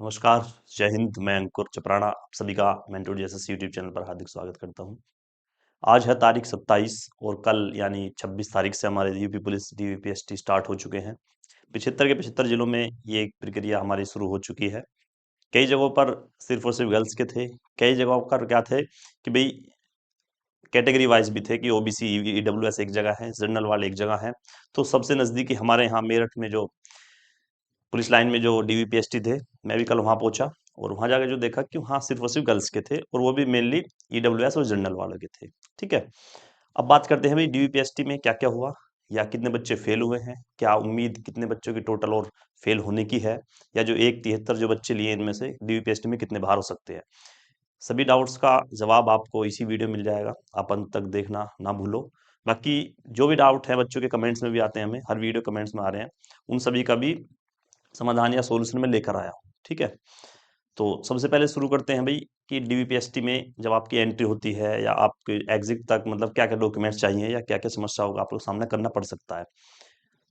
नमस्कार, जय हिंद। मैं अंकुर चपराड़ा आप सभी का मेंटोर जेएसएस यूट्यूब चैनल पर हार्दिक स्वागत करता हूं। आज है तारीख 27 और कल यानी 26 तारीख से हमारे यूपी पुलिस डीवीपीएसटी स्टार्ट हो चुके हैं। 75 के 75 जिलों में ये एक प्रक्रिया हमारी शुरू हो चुकी है। कई जगहों पर सिर्फ और सिर्फ गर्ल्स के थे, कई जगहों पर क्या थे कि भाई कैटेगरी वाइज भी थे कि ओबीसी ईडब्ल्यूएस एक जगह है, जनरल वाले एक जगह है। तो सबसे नज़दीकी हमारे यहाँ मेरठ में जो पुलिस लाइन में जो डीवीपीएसटी थे, मैं भी कल वहाँ पहुँचा और वहाँ जाके जो देखा कि वहाँ सिर्फ और सिर्फ गर्ल्स के थे और वो भी मेनली ईडब्ल्यूएस और जनरल वालों के थे। ठीक है। अब बात करते हैं भाई डीवीपीएसटी में क्या क्या हुआ, या कितने बच्चे फेल हुए हैं, क्या उम्मीद कितने बच्चों की टोटल और फेल होने की है, या जो 173 जो बच्चे लिए इनमें से डीवीपीएसटी में कितने बाहर हो सकते हैं। सभी डाउट्स का जवाब आपको इसी वीडियो में मिल जाएगा, आप अंत तक देखना ना भूलो। बाकी जो भी डाउट है बच्चों के कमेंट्स में भी आते हैं, हमें हर वीडियो कमेंट्स में आ रहे हैं, उन सभी का भी समाधान या सॉल्यूशन में लेकर आया हूँ। ठीक है। तो सबसे पहले शुरू करते हैं भाई कि डीवीपीएसटी में जब आपकी एंट्री होती है या आपके एग्जिट तक मतलब क्या क्या डॉक्यूमेंट्स चाहिए या क्या क्या समस्याओं का आपको सामना करना पड़ सकता है।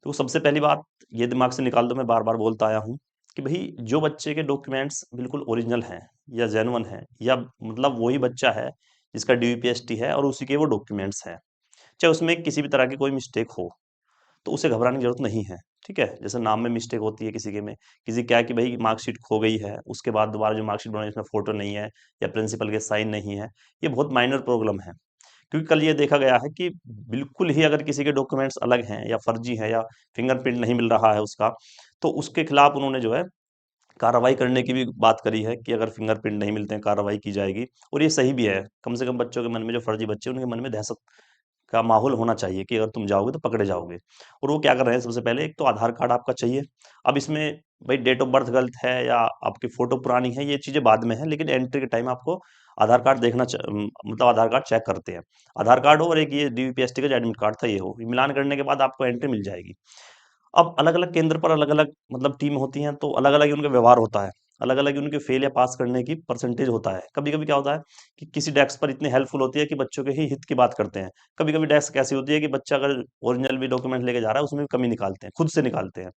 तो सबसे पहली बात ये दिमाग से निकाल दो, मैं बार बार बोलता आया हूँ कि भाई जो बच्चे के डॉक्यूमेंट्स बिल्कुल ओरिजिनल हैं या जेन्युइन हैं, या मतलब वही बच्चा है जिसका डीवीपीएसटी है और उसी के वो डॉक्यूमेंट्स हैं, चाहे उसमें किसी भी तरह की कोई मिस्टेक हो, तो उसे घबराने की जरूरत नहीं है। ठीक है। जैसे नाम में मिस्टेक होती है किसी के में, किसी क्या है कि भाई मार्कशीट खो गई है, उसके बाद दोबारा जो मार्कशीट बनाई उसमें फोटो नहीं है या प्रिंसिपल के साइन नहीं है, ये बहुत माइनर प्रॉब्लम है। क्योंकि कल ये देखा गया है कि बिल्कुल ही अगर किसी के डॉक्यूमेंट्स अलग हैं या फर्जी हैं या फिंगरप्रिंट नहीं मिल रहा है उसका, तो उसके खिलाफ उन्होंने जो है कार्रवाई करने की भी बात करी है कि अगर फिंगरप्रिंट नहीं मिलते हैं कार्रवाई की जाएगी। और ये सही भी है, कम से कम बच्चों के मन में, जो फर्जी बच्चे हैं, उनके मन में दहशत का माहौल होना चाहिए कि अगर तुम जाओगे तो पकड़े जाओगे। और वो क्या कर रहे हैं, सबसे पहले एक तो आधार कार्ड आपका चाहिए। अब इसमें भाई डेट ऑफ बर्थ गलत है या आपकी फोटो पुरानी है, ये चीजें बाद में है, लेकिन एंट्री के टाइम आपको आधार कार्ड मतलब आधार कार्ड चेक करते हैं। आधार कार्ड हो और एक ये डीवीपीएसटी का जो एडमिट कार्ड था ये हो, ये मिलान करने के बाद आपको एंट्री मिल जाएगी। अब अलग अलग केंद्र पर अलग अलग मतलब टीम होती हैं, तो अलग अलग ही उनका व्यवहार होता है, अलग अलग ही उनके फेल या पास करने की परसेंटेज होता है। कभी कभी क्या होता है कि किसी डेस्क पर इतनी हेल्पफुल होती है कि बच्चों के ही हित की बात करते हैं। कभी कभी डेस्क ऐसी होती है कि बच्चा अगर ओरिजिनल भी डॉक्यूमेंट लेके जा रहा है उसमें भी कमी निकालते हैं, खुद से निकालते हैं।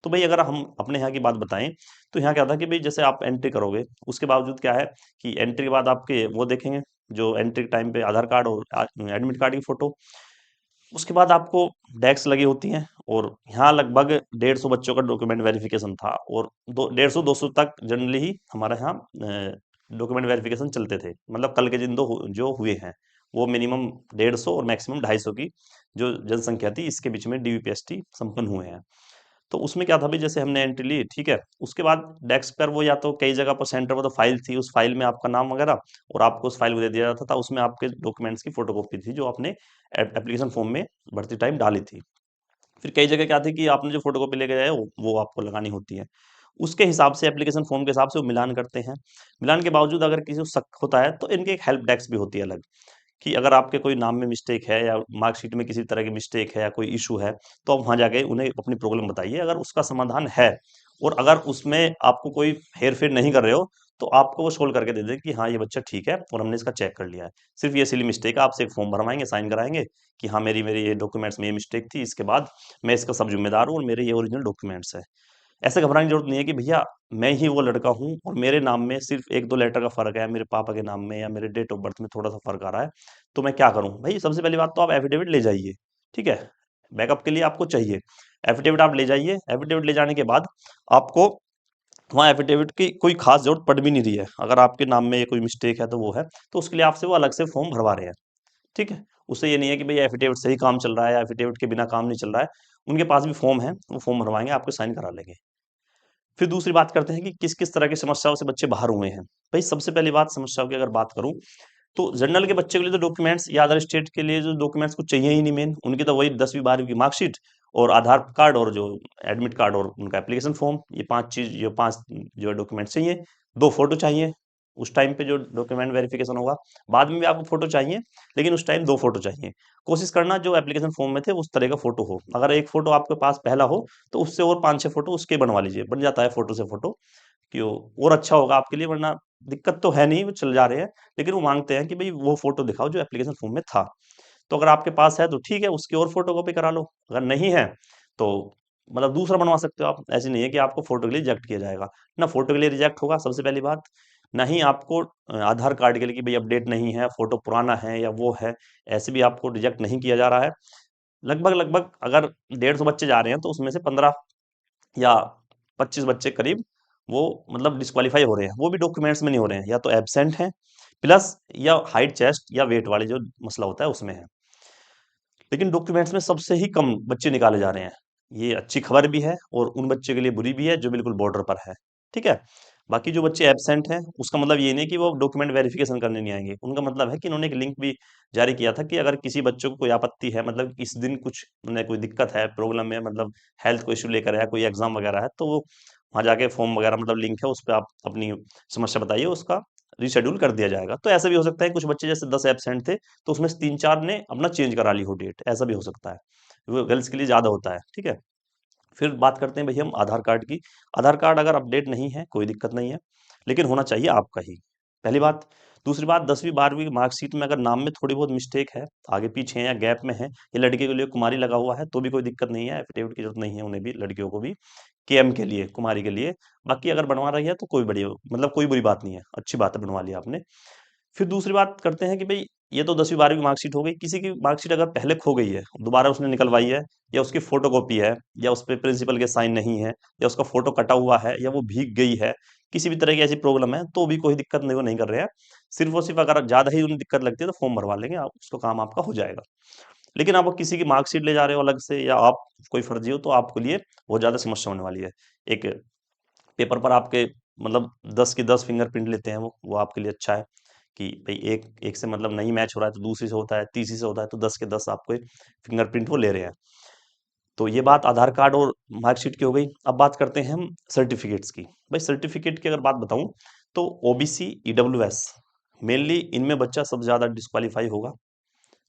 तो भाई अगर हम अपने यहाँ की बात बताएं, तो यहाँ क्या था कि भाई जैसे आप एंट्री करोगे, उसके बावजूद क्या है कि एंट्री के बाद आपके वो देखेंगे, जो एंट्री के टाइम पे आधार कार्ड और एडमिट कार्ड की फोटो। उसके बाद आपको डेस्क लगी होती हैं, और यहाँ लगभग 150 बच्चों का डॉक्यूमेंट वेरिफिकेशन था, और 150-200 तक जनरली ही हमारे यहाँ डॉक्यूमेंट वेरिफिकेशन चलते थे। मतलब कल के दिन जो हुए हैं वो मिनिमम 150 और मैक्सिमम 250 की जो जनसंख्या थी, इसके बीच में डीवीपीएसटी संपन्न हुए हैं। तो उसमें क्या था भाई, जैसे हमने एंट्री ली, ठीक है, उसके बाद डेस्क पर वो या तो कई जगह पर सेंटर पर तो फाइल थी, उस फाइल में आपका नाम वगैरह, और आपको उस फाइल को दे दिया जाता था, उसमें आपके डॉक्यूमेंट्स की फोटोकॉपी थी जो आपने एप्लीकेशन फॉर्म में भरती टाइम डाली थी। फिर कई जगह क्या थी कि आपने जो फोटोकॉपी लेके गए वो आपको लगानी होती है। उसके हिसाब से एप्लीकेशन फॉर्म के हिसाब से वो मिलान करते हैं। मिलान के बावजूद अगर किसी को शक होता है तो इनके एक हेल्प डेस्क भी होती है अलग, कि अगर आपके कोई नाम में मिस्टेक है या मार्कशीट में किसी तरह की मिस्टेक है या कोई इशू है, तो आप वहाँ जाके उन्हें अपनी प्रॉब्लम बताइए। अगर उसका समाधान है और अगर उसमें आपको कोई हेर-फेर नहीं कर रहे हो, तो आपको वो सोल्व करके दे दें कि हाँ, ये बच्चा ठीक है और हमने इसका चेक कर लिया है। सिर्फ़ ये सिली मिस्टेक है, आपसे एक फॉर्म भरवाएँगे, साइन कराएँगे कि हाँ, मेरी मेरी ये डॉक्यूमेंट्स में ये मिस्टेक थी, इसके बाद मैं इसका सब ज़िम्मेदार हूँ और मेरे ये ओरिजिनल डॉक्यूमेंट्स हैं। ऐसे घबराने की ज़रूरत नहीं है कि भैया मैं ही वो लड़का हूँ और मेरे नाम में सिर्फ़ 1-2 लेटर का फ़र्क है, मेरे पापा के नाम में या मेरे डेट ऑफ बर्थ में थोड़ा-सा फ़र्क आ रहा है, तो मैं क्या करूँ? भई सबसे पहली बात तो आप एफ़िडेविट ले जाइए, ठीक है? बैकअप के लिए आपको चाहिए। एफ़िडेविट आप ले जाइए, एफ़िडेविट ले जाने के बाद आपको वहाँ एफ़िडेविट की कोई ख़ास ज़रूरत पड़ भी नहीं रही है। अगर आपके नाम में कोई मिस्टेक है तो वो है, तो उसके लिए आपसे वो अलग से फ़ॉर्म भरवा रहे हैं, ठीक है? उससे ये नहीं है कि भई एफ़िडेविट से ही काम चल रहा है या एफ़िडेविट के बिना काम नहीं चल रहा है। उनके पास भी फ़ॉर्म है, वो फ़ॉर्म भरवाएँगे, आपके साइन करा लेंगे। फिर दूसरी बात करते हैं कि किस-किस तरह की समस्याओं से बच्चे बाहर हुए हैं। भई सबसे पहली बात समस्याओं की अगर बात करूँ, तो जनरल के बच्चे के लिए तो डॉक्यूमेंट्स या अदर स्टेट के लिए जो डॉक्यूमेंट्स कुछ चाहिए ही नहीं मेन, उनकी तो वही 10वीं 12वीं की मार्कशीट और आधार कार्ड और जो एडमिट कार्ड और उनका एप्लीकेशन फॉर्म, ये 5 चीज़, ये 5 जो डॉक्यूमेंट्स चाहिए। 2 फोटो चाहिए, उस टाइम पे जो डॉक्यूमेंट वेरिफिकेशन होगा, बाद में भी आपको फोटो चाहिए, लेकिन उस टाइम 2 फोटो चाहिए। कोशिश करना जो एप्लीकेशन फॉर्म में थे उस तरह का फोटो हो। अगर एक फोटो आपके पास पहला हो, तो उससे और 5-6 फोटो उसके बनवा लीजिए, बन जाता है फोटो से फोटो, कि वो और अच्छा होगा आपके लिए। वरना दिक्कत तो है नहीं, वो चल जा रहे हैं, लेकिन वो माँगते हैं कि भई वो फ़ोटो दिखाओ जो एप्लीकेशन फ़ॉर्म में था। तो अगर आपके पास है तो ठीक है, उसकी और फ़ोटोकॉपी करा लो, अगर नहीं है तो मतलब दूसरा बनवा सकते हो आप। ऐसी नहीं है कि आपको फोटो के लिए रिजेक्ट किया जाएगा, ना फोटो के लिए रिजेक्ट होगा सबसे पहली बात, ना ही आपको आधार कार्ड के लिए कि भाई अपडेट नहीं है, फोटो पुराना है या वो है, ऐसे भी आपको रिजेक्ट नहीं किया जा रहा है। लगभग लगभग अगर 150 बच्चे जा रहे हैं तो उसमें से 15 या 25 बच्चे करीब वो मतलब डिस्क्वालीफाई हो रहे हैं, वो भी डॉक्यूमेंट्स में नहीं हो रहे हैं, या तो एब्सेंट हैं प्लस या हाइट चेस्ट या वेट वाले जो मसला होता है उसमें है। लेकिन डॉक्यूमेंट्स में सबसे ही कम बच्चे निकाले जा रहे हैं। ये अच्छी खबर भी है और उन बच्चों के लिए बुरी भी है जो बिल्कुल बॉर्डर पर है। ठीक है। बाकी जो बच्चे एब्सेंट हैं उसका मतलब ये नहीं कि वो डॉक्यूमेंट वेरिफिकेशन करने नहीं आएंगे, उनका मतलब है कि इन्होंने एक लिंक भी जारी किया था कि अगर किसी बच्चों को कोई आपत्ति है, मतलब इस दिन कुछ उन्हें कोई दिक्कत है, प्रॉब्लम है, मतलब हेल्थ को इश्यू लेकर है, कोई एग्जाम वगैरह है, तो वो वहाँ जाके फॉर्म वगैरह मतलब लिंक है उस पर आप अपनी समस्या बताइए, उसका रिशेड्यूल कर दिया जाएगा। तो ऐसा भी हो सकता है कुछ बच्चे जैसे 10 एब्सेंट थे तो उसमें से 3-4 ने अपना चेंज करा ली हो डेट, ऐसा भी हो सकता है। वो गर्ल्स के लिए ज़्यादा होता है, ठीक है? फिर बात करते हैं भई हम आधार कार्ड की। आधार कार्ड अगर अपडेट नहीं है, कोई दिक्कत नहीं है, लेकिन होना चाहिए आपका ही, पहली बात। दूसरी बात 10वीं 12वीं की मार्कशीट में अगर नाम में थोड़ी बहुत मिस्टेक है, आगे-पीछे है या गैप में है, या लड़के के लिए कुमारी लगा हुआ है, तो भी कोई दिक्कत नहीं है, एफिडेविट की ज़रूरत नहीं है उन्हें भी, लड़कियों को भी, केएम के लिए, कुमारी के लिए। बाकी अगर बनवा रही है तो कोई बढ़िया मतलब कोई बुरी बात नहीं है, अच्छी बात है बनवा लिया आपने। फिर दूसरी बात करते हैं कि भई ये तो 10वीं 12वीं की मार्कशीट हो गई, किसी की मार्कशीट अगर पहले खो गई है, दोबारा उसने निकलवाई है, या उसकी फ़ोटोकॉपी है, या उसपे प्रिंसिपल के साइन नहीं है, या उसका फ़ोटो कटा हुआ है, या वो भीग गई है, किसी भी तरह की ऐसी प्रॉब्लम है, तो भी कोई दिक्कत नहीं, वो नहीं कर रहे हैं। सिर्फ़ और सिर्फ़ अगर ज़्यादा ही उन्हें दिक्कत लगती है तो फ़ॉर्म भरवा लेंगे, आप उसका काम आपका हो जाएगा। लेकिन आप किसी की मार्कशीट ले जा रहे हो अलग से, या आप कोई फर्जी हो, तो आपके लिए बहुत ज़्यादा समस्या होने वाली है। एक पेपर पर आपके मतलब 10 की 10 फिंगरप्रिंट लेते हैं वो आपके लिए अच्छा है कि भई एक एक से मतलब नहीं मैच हो रहा है तो दूसरी से होता है, तीसरी से होता है, तो 10 के 10 आपके फिंगरप्रिंट वो ले रहे हैं। तो ये बात आधार कार्ड और मार्कशीट की हो गई। अब बात करते हैं हम सर्टिफिकेट्स की। भाई सर्टिफिकेट की अगर बात बताऊँ तो ओबीसी, ईडब्ल्यूएस मेनली इनमें बच्चा सबसे ज़्यादा डिस्क्वालीफाई होगा।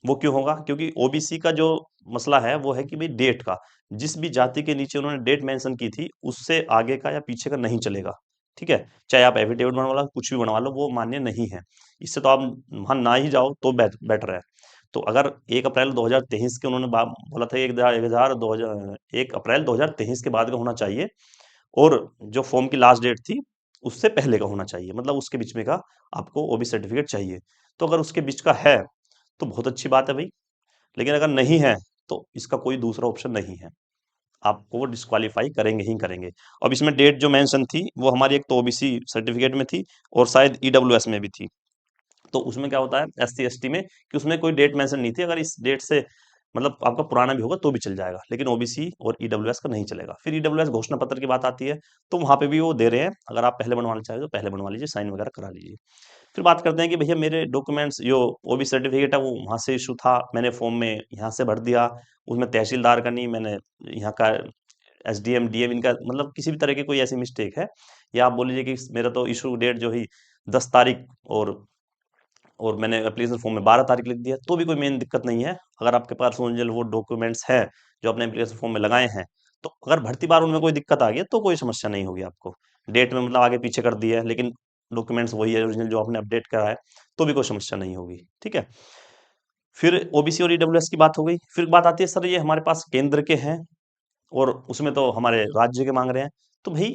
वो क्यों होगा? क्योंकि ओबीसी का जो मसला है वो है कि भाई डेट का, जिस भी जाति के नीचे उन्होंने डेट मेंशन की थी उससे आगे का या पीछे का नहीं चलेगा। ठीक है? चाहे आप एफिडेविट बनवा लो, कुछ भी बनवा लो, वो मान्य नहीं है। इससे तो आप वहाँ ना ही जाओ तो बेटर है। तो अगर 1 अप्रैल 2023 के उन्होंने बोला था, 1 अप्रैल 2023 के बाद का होना चाहिए, और जो फॉर्म की लास्ट डेट थी उससे पहले का होना चाहिए, मतलब उसके बीच में का आपको ओबीसी सर्टिफिकेट चाहिए। तो अगर उसके बीच का है तो बहुत अच्छी बात है भाई, लेकिन अगर नहीं है तो इसका कोई दूसरा ऑप्शन नहीं है, आपको वो डिस्क्वालीफाई करेंगे ही करेंगे। अब इसमें डेट जो मेंशन थी वो हमारी एक तो ओबीसी सर्टिफिकेट में थी और शायद ईडब्ल्यूएस में भी थी। तो उसमें क्या होता है एससी एसटी में कि उसमें कोई डेट मेंशन नहीं थी, अगर इस डेट से मतलब आपका पुराना भी होगा तो भी चल जाएगा, लेकिन ओबीसी और ईडब्ल्यूएस का नहीं चलेगा। फिर ईडब्ल्यूएस घोषणा पत्र की बात आती है, तो वहां पे भी वो दे रहे हैं, अगर आप पहले बनवाना चाहें तो पहले बनवा लीजिए, साइन वगैरह करा लीजिए। फिर बात करते हैं कि भैया मेरे डॉक्यूमेंट्स जो ओबी सर्टिफिकेट है वो वहाँ से इशू था, मैंने फॉर्म में यहाँ से भर दिया, उसमें तहसीलदार का नहीं, मैंने यहाँ का एसडीएम डीएम इनका, मतलब किसी भी तरह की कोई ऐसी मिस्टेक है, या आप बोल लीजिए कि मेरा तो इशू डेट जो ही 10 तारीख, और मैंने एप्लीकेशन फॉर्म में 12 तारीख लिख दिया, तो भी कोई मेन दिक्कत नहीं है। अगर आपके पास ओरिजिनल वो डॉक्यूमेंट्स हैं जो आपने एप्लीकेशन फॉर्म में लगाए हैं, तो अगर भर्ती बार उनमें कोई दिक्कत आ गई है, तो कोई समस्या नहीं होगी आपको। डेट में मतलब आगे पीछे कर दिया है, लेकिन डॉक्यूमेंट्स वही है ओरिजिनल जो आपने अपडेट करा है, तो भी कोई समस्या नहीं होगी। ठीक है। फिर ओबीसी और ईडब्ल्यूएस की बात हो गई। फिर बात आती है सर ये हमारे पास केंद्र के हैं और उसमें तो हमारे राज्य के मांग रहे हैं। तो भाई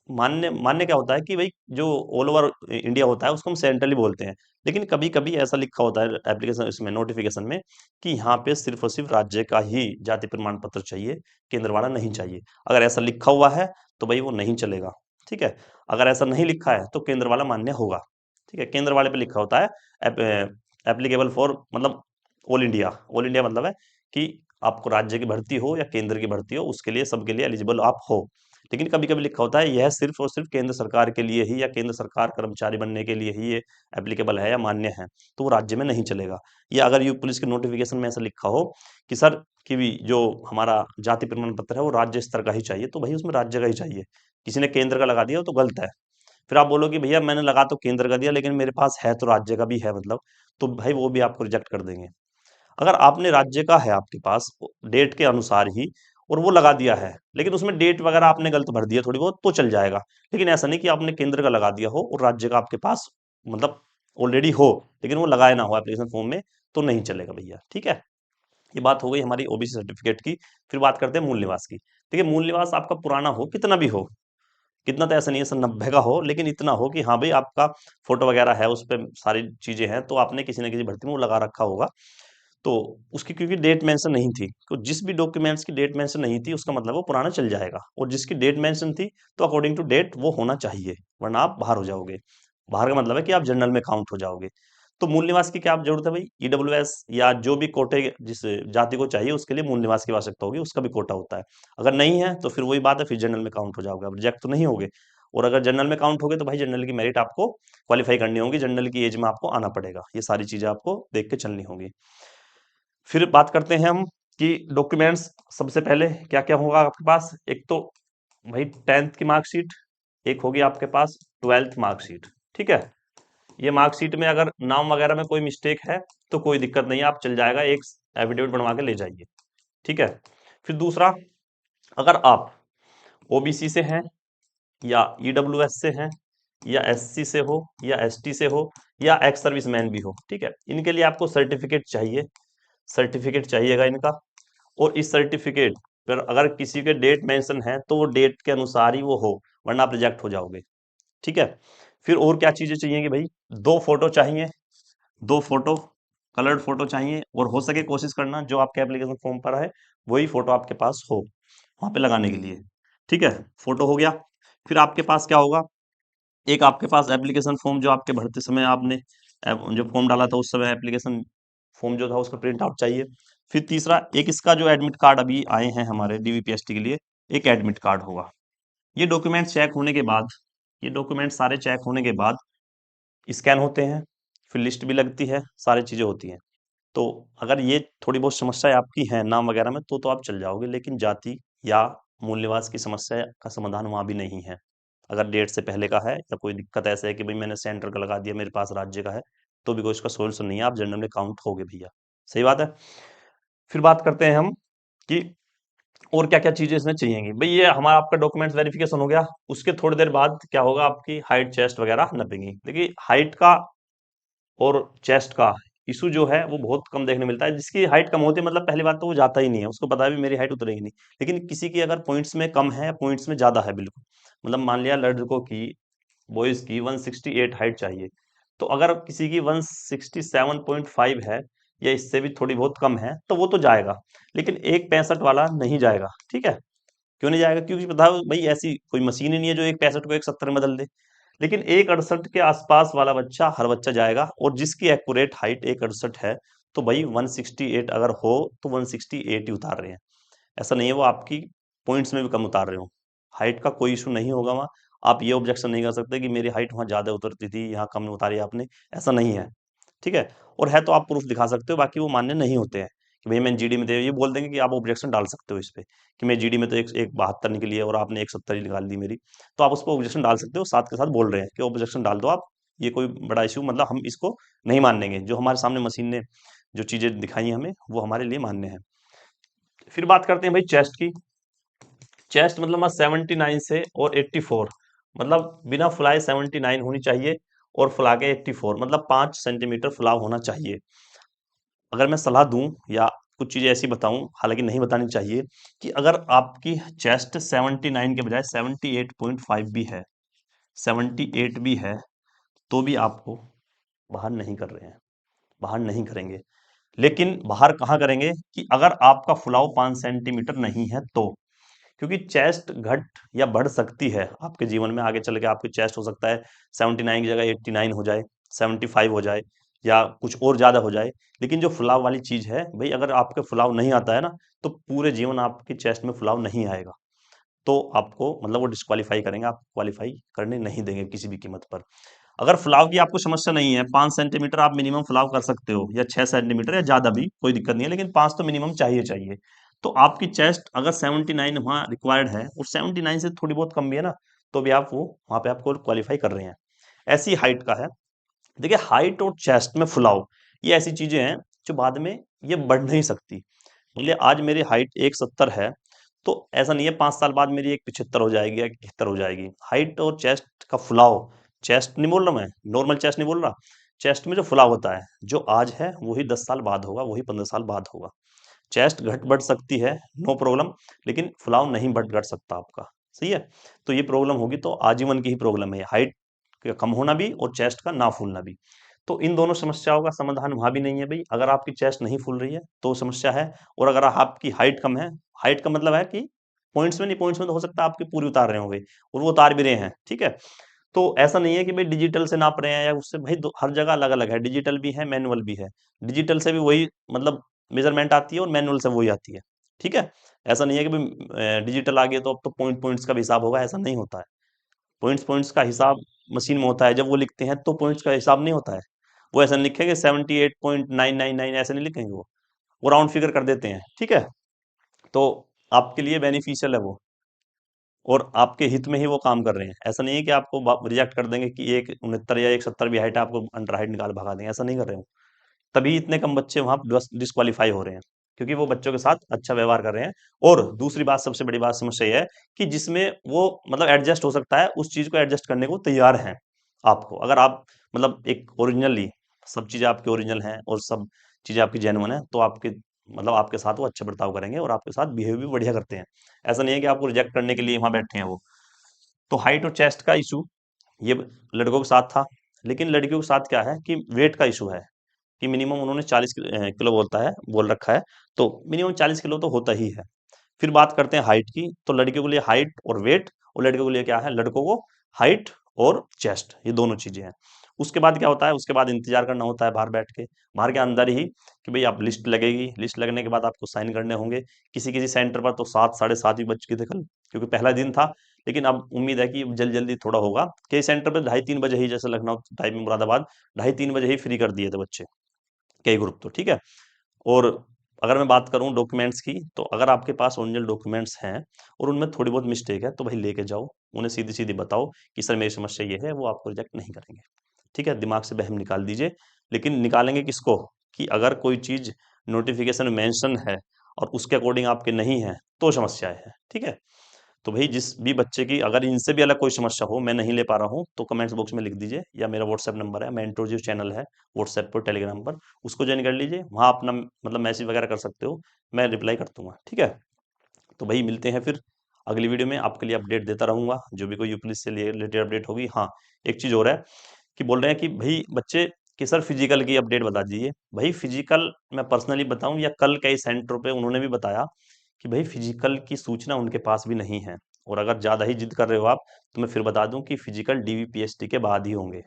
मान्य मान्य क्या होता है कि भाई जो ऑल ओवर इंडिया होता है उसको हम सेंट्रली बोलते हैं, लेकिन कभी कभी ऐसा लिखा होता है एप्लीकेशन इसमें नोटिफिकेशन में कि यहाँ पे सिर्फ और सिर्फ राज्य का ही जाति प्रमाण पत्र चाहिए, केंद्र वाला नहीं चाहिए। अगर ऐसा लिखा हुआ है तो भाई वो नहीं चलेगा। ठीक है। अगर ऐसा नहीं लिखा है तो केंद्र वाला मान्य होगा। ठीक है। केंद्र वाले पे लिखा होता है एप्लीकेबल फॉर, मतलब ऑल इंडिया। ऑल इंडिया मतलब है कि आपको राज्य की भर्ती हो या केंद्र की भर्ती हो, उसके लिए सबके लिए एलिजिबल आप हो। लेकिन कभी कभी लिखा होता है यह सिर्फ और सिर्फ केंद्र सरकार के लिए ही, या केंद्र सरकार कर्मचारी बनने के लिए ही ये एप्लीकेबल है या मान्य है, तो वो राज्य में नहीं चलेगा। या अगर यू पुलिस के नोटिफिकेशन में ऐसा लिखा हो कि सर कि भी जो हमारा जाति प्रमाण पत्र है वो राज्य स्तर का ही चाहिए, तो भाई उसमें राज्य का ही चाहिए। किसी ने केंद्र का लगा दिया तो गलत है। फिर आप बोलो कि भैया मैंने लगा तो केंद्र का दिया लेकिन मेरे पास है तो राज्य का भी है, मतलब, तो भाई वो भी आपको रिजेक्ट कर देंगे। अगर आपने राज्य का है आपके पास डेट के अनुसार ही और वो लगा दिया है, लेकिन उसमें डेट वगैरह आपने गलत भर दिया थोड़ी बहुत, तो चल जाएगा। लेकिन ऐसा नहीं कि आपने केंद्र का लगा दिया हो और राज्य का आपके पास मतलब ऑलरेडी हो, लेकिन वो लगाया ना हो एप्लीकेशन फॉर्म में, तो नहीं चलेगा भैया। ठीक है। ये बात हो गई हमारी ओबीसी सर्टिफिकेट की। फिर बात करते हैं मूल निवास की। देखिए, मूल निवास आपका पुराना हो, कितना भी हो, कितना तो ऐसा नहीं है सन 90 का हो, लेकिन इतना हो कि हाँ भाई आपका फोटो वगैरह है, उस पर सारी चीजें हैं, तो आपने किसी न किसी भर्ती में वो लगा रखा होगा। तो उसकी क्योंकि डेट मेंशन नहीं थी, तो जिस भी डॉक्यूमेंट्स की डेट मेंशन नहीं थी उसका मतलब वो पुराना चल जाएगा, और जिसकी डेट मेंशन थी तो अकॉर्डिंग टू डेट वो होना चाहिए, वरना आप बाहर हो जाओगे। बाहर का मतलब है कि आप जनरल में काउंट हो जाओगे। तो मूल निवास की क्या जरूरत है भाई? ईडब्ल्यूएस या जो भी कोटे जिस जाति को चाहिए उसके लिए मूल निवास की आवश्यकता होगी, उसका भी कोटा होता है। अगर नहीं है तो फिर वही बात है, फिर जनरल में काउंट हो जाओगे, आप रिजेक्ट तो नहीं होगे। और अगर जनरल में काउंट हो गए तो भाई जनरल की मेरिट आपको क्वालिफाई करनी होगी, जनरल की एज में आपको आना पड़ेगा, ये सारी चीजें आपको देख के चलनी होगी। फिर बात करते हैं हम कि डॉक्यूमेंट्स सबसे पहले क्या क्या होगा आपके पास। एक तो भाई 10th की मार्कशीट, एक होगी आपके पास 12th मार्कशीट। ठीक है, ये मार्कशीट में अगर नाम वगैरह में कोई मिस्टेक है तो कोई दिक्कत नहीं है, आप चल जाएगा, एक एफिडेविट बनवा के ले जाइए। ठीक है। फिर दूसरा, अगर आप ओबीसी से हैं या ईडब्ल्यूएस से हैं या एससी से हो या एसटी से हो या एक्स सर्विसमैन भी हो, ठीक है, इनके लिए आपको सर्टिफिकेट चाहिए, सर्टिफिकेट चाहिएगा इनका। और इस सर्टिफिकेट पर अगर किसी के डेट मेंशन है तो वो डेट के अनुसार ही वो हो, वरना आप रिजेक्ट हो जाओगे। ठीक है। फिर और क्या चीजें चाहिए भाई? दो फोटो चाहिए, दो फोटो, कलर्ड फोटो चाहिए, और हो सके कोशिश करना जो आपके एप्लीकेशन फॉर्म पर है वही फोटो आपके पास हो वहां पे लगाने के लिए। ठीक है, फोटो हो गया। फिर आपके पास क्या होगा, एक आपके पास एप्लीकेशन फॉर्म जो आपके भरते समय आपने जो फॉर्म डाला था उस समय एप्लीकेशन फॉर्म जो था उसका प्रिंट आउट चाहिए। फिर तीसरा, एक इसका जो एडमिट कार्ड अभी आए हैं हमारे डीवीपीएसटी के लिए, एक एडमिट कार्ड होगा। ये डॉक्यूमेंट चेक होने के बाद, ये डॉक्यूमेंट सारे चेक होने के बाद स्कैन होते हैं, फिर लिस्ट भी लगती है, सारी चीजें होती हैं। तो अगर ये थोड़ी बहुत समस्याएं आपकी हैं नाम वगैरह में तो आप चल जाओगे, लेकिन जाति या मूल निवास की समस्या का समाधान वहां भी नहीं है। अगर डेट से पहले का है या कोई दिक्कत ऐसे है कि भाई मैंने सेंटर का लगा दिया, मेरे पास राज्य का है, तो भी कोई इसका सोल्यूशन नहीं है, आप जनरल में काउंट होगे भैया। सही बात है। फिर बात करते हैं हम कि और क्या क्या चीजें इसमें चाहिएंगी। भाई ये हमारा आपका डॉक्यूमेंट्स वेरिफिकेशन हो गया, उसके थोड़ी देर बाद क्या होगा, आपकी हाइट चेस्ट वगैरह नपेंगी। देखिए, हाइट का और चेस्ट का इशू जो है वो बहुत कम देखने मिलता है। जिसकी हाइट कम होती है मतलब पहली बात तो वो जाता ही नहीं है, उसको पता है भी मेरी हाइट उतरेगी नहीं। लेकिन किसी की अगर पॉइंट्स में कम है, पॉइंट्स में ज्यादा है, बिल्कुल मतलब मान लिया लड़कों की, बॉयज की 168 हाइट चाहिए, तो अगर किसी की 167.5 है या इससे भी थोड़ी बहुत कम है तो वो तो जाएगा, लेकिन एक 65 वाला नहीं जाएगा। ठीक है, क्यों नहीं जाएगा? क्योंकि पता है भाई ऐसी कोई मशीन ही नहीं है जो एक 65 को एक 70 में बदल दे। लेकिन एक 68 के आसपास वाला बच्चा, हर बच्चा जाएगा, और जिसकी एक्यूरेट हाइट एक 68 है तो भाई 168 अगर हो तो 168 ही उतार रहे हैं। ऐसा नहीं है वो आपकी पॉइंट्स में भी कम उतार रहे हो। हाइट का कोई इशू नहीं होगा वहाँ। आप ये ऑब्जेक्शन नहीं कर सकते कि मेरी हाइट वहाँ ज्यादा उतरती थी, यहाँ कम उतारी आपने, ऐसा नहीं है। ठीक है। और है तो आप प्रूफ दिखा सकते हो, बाकी वो मान्य नहीं होते हैं कि भैया मैंने जीडी में दे, ये बोल देंगे कि आप ऑब्जेक्शन डाल सकते हो इस पे कि मैं जीडी में तो एक 72 निकली है और आपने एक 70 ही निकाल दी मेरी, तो आप उस पर ऑब्जेक्शन डाल सकते हो, साथ के साथ बोल रहे हैं कि ऑब्जेक्शन डाल दो आप, ये कोई बड़ा इशू मतलब हम इसको नहीं मानेंगे, जो हमारे सामने मशीन ने जो चीजें दिखाई हैं हमें वो हमारे लिए मान्य है। फिर बात करते हैं भाई चेस्ट की। चेस्ट मतलब 79 से और 84, मतलब बिना फुलाए 79 होनी चाहिए और फुला के 84, मतलब 5 सेंटीमीटर फुलाव होना चाहिए। अगर मैं सलाह दूं या कुछ चीजें ऐसी बताऊं, हालांकि नहीं बतानी चाहिए, कि अगर आपकी चेस्ट 79 के बजाय 78.5 भी है, 78 भी है, तो भी आपको बाहर नहीं कर रहे हैं, बाहर नहीं करेंगे। लेकिन बाहर कहाँ करेंगे कि अगर आपका फुलाव 5 सेंटीमीटर नहीं है तो, क्योंकि चेस्ट घट या बढ़ सकती है आपके जीवन में, आगे चल के आपकी चेस्ट हो सकता है 79 की जगह 89 हो जाए, 75 हो जाए, या कुछ और ज्यादा हो जाए। लेकिन जो फुलाव वाली चीज है भाई, अगर आपके फुलाव नहीं आता है ना, तो पूरे जीवन आपकी चेस्ट में फुलाव नहीं आएगा, तो आपको मतलब वो डिस्क्वालीफाई करेंगे, आप क्वालिफाई करने नहीं देंगे किसी भी कीमत पर। अगर फुलाव की आपको समस्या नहीं है, 5 सेंटीमीटर आप मिनिमम फुलाव कर सकते हो, या 6 सेंटीमीटर या ज्यादा भी कोई दिक्कत नहीं है, लेकिन 5 तो मिनिमम चाहिए चाहिए। तो आपकी चेस्ट अगर 79 वहाँ रिक्वायर्ड है और 79 से थोड़ी बहुत कम भी है ना, तो भी आप वो वहां पे आपको क्वालिफाई कर रहे हैं। ऐसी हाइट का है। देखिए, हाइट और चेस्ट में फुलाव ये ऐसी चीजें हैं जो बाद में ये बढ़ नहीं सकती। बोलिए आज मेरी हाइट 170 है, तो ऐसा नहीं है 5 साल बाद मेरी एक 75 हो जाएगी या 71 हो जाएगी। हाइट और चेस्ट का फुलाव, चेस्ट नहीं बोल रहा मैं, नॉर्मल चेस्ट नहीं बोल रहा, चेस्ट में जो फुलाव होता है जो आज है वही 10 साल बाद होगा, वही 15 साल बाद होगा। चेस्ट घट बढ़ सकती है, नो प्रॉब्लम, लेकिन फुलाव नहीं बढ़ घट सकता आपका। सही है, तो ये प्रॉब्लम होगी तो आजीवन की ही प्रॉब्लम है, हाइट कम होना भी और चेस्ट का ना फूलना भी। तो इन दोनों समस्याओं का समाधान वहां भी नहीं है भाई। अगर आपकी चेस्ट नहीं फूल रही है तो समस्या है, और अगर आपकी हाइट कम है, हाइट का मतलब है कि पॉइंट्स में नहीं, पॉइंट्स में तो हो सकता है आपके पूरी उतार रहे होंगे और वो उतार भी रहे हैं, ठीक है। तो ऐसा नहीं है कि भाई डिजिटल से नाप रहे हैं या उससे, भाई हर जगह अलग अलग है, डिजिटल भी है मैनुअल भी है। डिजिटल से भी वही मतलब मेजरमेंट आती है और मैनुअल से वही आती है, ठीक है। ऐसा नहीं है कि भाई डिजिटल आ गया तो अब तो पॉइंट्स का भी हिसाब होगा, ऐसा नहीं होता है। पॉइंट्स का हिसाब मशीन में होता है, जब वो लिखते हैं तो पॉइंट्स का हिसाब नहीं होता है। वो ऐसा नहीं लिखेंगे 78.999, ऐसे नहीं लिखेंगे वो राउंड फिगर कर देते हैं, ठीक है। तो आपके लिए बेनिफिशियल है वो, और आपके हित में ही वो काम कर रहे हैं। ऐसा नहीं है कि आपको रिजेक्ट कर देंगे कि 169 या 170 भी हाइट है, आपको अंडर हाइट निकाल भगा देंगे, ऐसा नहीं कर रहे हो। तभी इतने कम बच्चे वहां डिस्क्वालीफाई हो रहे हैं, क्योंकि वो बच्चों के साथ अच्छा व्यवहार कर रहे हैं। और दूसरी बात, सबसे बड़ी बात समस्या ये है कि जिसमें वो मतलब एडजस्ट हो सकता है, उस चीज को एडजस्ट करने को तैयार हैं। आपको अगर आप मतलब एक ओरिजिनली सब चीजें आपकी ओरिजिनल हैं और सब चीजें आपकी जेन्युइन है, तो आपके मतलब आपके साथ वो अच्छा बर्ताव करेंगे और आपके साथ बिहेव भी बढ़िया करते हैं। ऐसा नहीं है कि आपको रिजेक्ट करने के लिए वहां बैठे हैं वो। तो हाइट और चेस्ट का इशू ये लड़कों के साथ था, लेकिन लड़कियों के साथ क्या है कि वेट का इशू है, कि मिनिमम उन्होंने 40 किलो बोल रखा है, तो मिनिमम 40 किलो तो होता ही है। फिर बात करते हैं हाइट की, तो लड़कियों के लिए हाइट और वेट, और लड़कियों के लिए क्या है, लड़कों को हाइट और चेस्ट, ये दोनों चीजें हैं। उसके बाद क्या होता है, उसके बाद इंतजार करना होता है बाहर बैठ के, बाहर के अंदर ही, कि भाई आप लिस्ट लगेगी, लिस्ट लगने के बाद आपको साइन करने होंगे। किसी किसी सेंटर पर तो 7 साढ़े 7 भी बज गए थे कल, क्योंकि पहला दिन था। लेकिन अब उम्मीद है कि जल्दी जल्दी थोड़ा होगा। कई सेंटर पर 2:30 बजे ही, जैसे लखनऊ टाइप में मुरादाबाद, 2:30 बजे ही फ्री कर दिए थे बच्चे, कई ग्रुप तो, ठीक है। और अगर मैं बात करूं डॉक्यूमेंट्स की, तो अगर आपके पास ओरिजिनल डॉक्यूमेंट्स हैं और उनमें थोड़ी बहुत मिस्टेक है, तो भाई लेके जाओ, उन्हें सीधी सीधी बताओ कि सर मेरी समस्या ये है, वो आपको रिजेक्ट नहीं करेंगे, ठीक है। दिमाग से बहम निकाल दीजिए, लेकिन निकालेंगे किसको, कि अगर कोई चीज नोटिफिकेशन में मेंशन है और उसके अकॉर्डिंग आपके नहीं है तो समस्या है, ठीक है। तो भाई जिस भी बच्चे की अगर इनसे भी अलग कोई समस्या हो, मैं नहीं ले पा रहा हूँ, तो कमेंट्स बॉक्स में लिख दीजिए, या मेरा व्हाट्सएप नंबर है, मेंटोर जो चैनल है व्हाट्सएप पर टेलीग्राम पर, उसको ज्वाइन कर लीजिए, वहाँ अपना मतलब मैसेज वगैरह कर सकते हो, मैं रिप्लाई कर दूंगा, ठीक है। तो भाई मिलते हैं फिर अगली वीडियो में, आपके लिए अपडेट देता रहूंगा, जो भी कोई यूपीएससी से रिलेटेड अपडेट होगी। हाँ, एक चीज और है कि बोल रहे हैं कि भाई बच्चे कि सर फिजिकल की अपडेट बता दीजिए। भाई फिजिकल मैं पर्सनली बताऊं या कल कई सेंटर पे उन्होंने भी बताया कि भाई फिजिकल की सूचना उनके पास भी नहीं है। और अगर ज्यादा ही जिद कर रहे हो आप, तो मैं फिर बता दूं कि फिजिकल डीवीपीएसटी के बाद ही होंगे।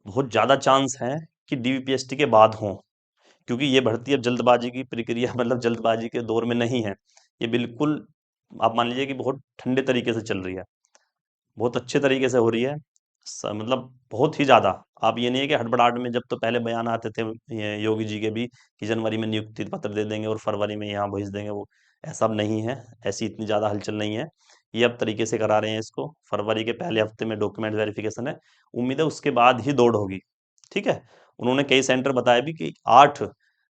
बहुत ज्यादा चांस है कि डीवीपीएसटी के बाद हों, क्योंकि ये भर्ती अब जल्दबाजी की प्रक्रिया मतलब जल्दबाजी के दौर में नहीं है। ये बिल्कुल आप मान लीजिए कि बहुत ठंडे तरीके से चल रही है, बहुत अच्छे तरीके से हो रही है। मतलब बहुत ही ज्यादा। आप ये नहीं है कि हड़बड़ाहट में, जब तो पहले बयान आते थे ये योगी जी के भी, कि जनवरी में नियुक्ति पत्र दे देंगे और फरवरी में यहाँ भेज देंगे, वो ऐसा अब नहीं है। ऐसी इतनी ज्यादा हलचल नहीं है। ये अब तरीके से करा रहे हैं इसको, फरवरी के पहले हफ्ते में डॉक्यूमेंट वेरिफिकेशन है, उम्मीद है उसके बाद ही दौड़ होगी, ठीक है। उन्होंने कई सेंटर बताया भी कि 8,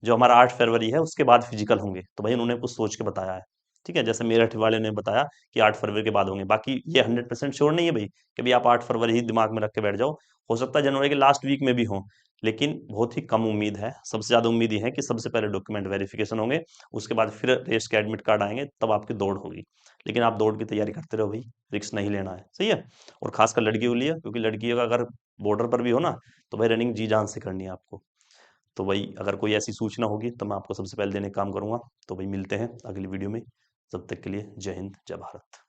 जो हमारा 8 फरवरी है उसके बाद फिजिकल होंगे, तो भाई उन्होंने कुछ सोच के बताया है, ठीक है। जैसे मेरठ वाले ने बताया कि 8 फरवरी के बाद होंगे, बाकी ये 100% श्योर नहीं है भाई कि भाई आप 8 फरवरी ही दिमाग में रख के बैठ जाओ। हो सकता है जनवरी के लास्ट वीक में भी हो, लेकिन बहुत ही कम उम्मीद है। सबसे ज्यादा उम्मीद ये है कि सबसे पहले डॉक्यूमेंट वेरिफिकेशन होंगे, उसके बाद फिर रेस के एडमिट कार्ड आएंगे, तब आपकी दौड़ होगी। लेकिन आप दौड़ की तैयारी करते रहो भाई, रिस्क नहीं लेना है, सही है। और खासकर लड़कियों के लिए, क्योंकि लड़कियों का अगर बॉर्डर पर भी हो ना, तो भाई रनिंग जी जान से करनी है आपको। तो भाई अगर कोई ऐसी सूचना होगी तो मैं आपको सबसे पहले देने का काम करूंगा। तो भाई मिलते हैं अगली वीडियो में, तब तक के लिए जय हिंद जय भारत।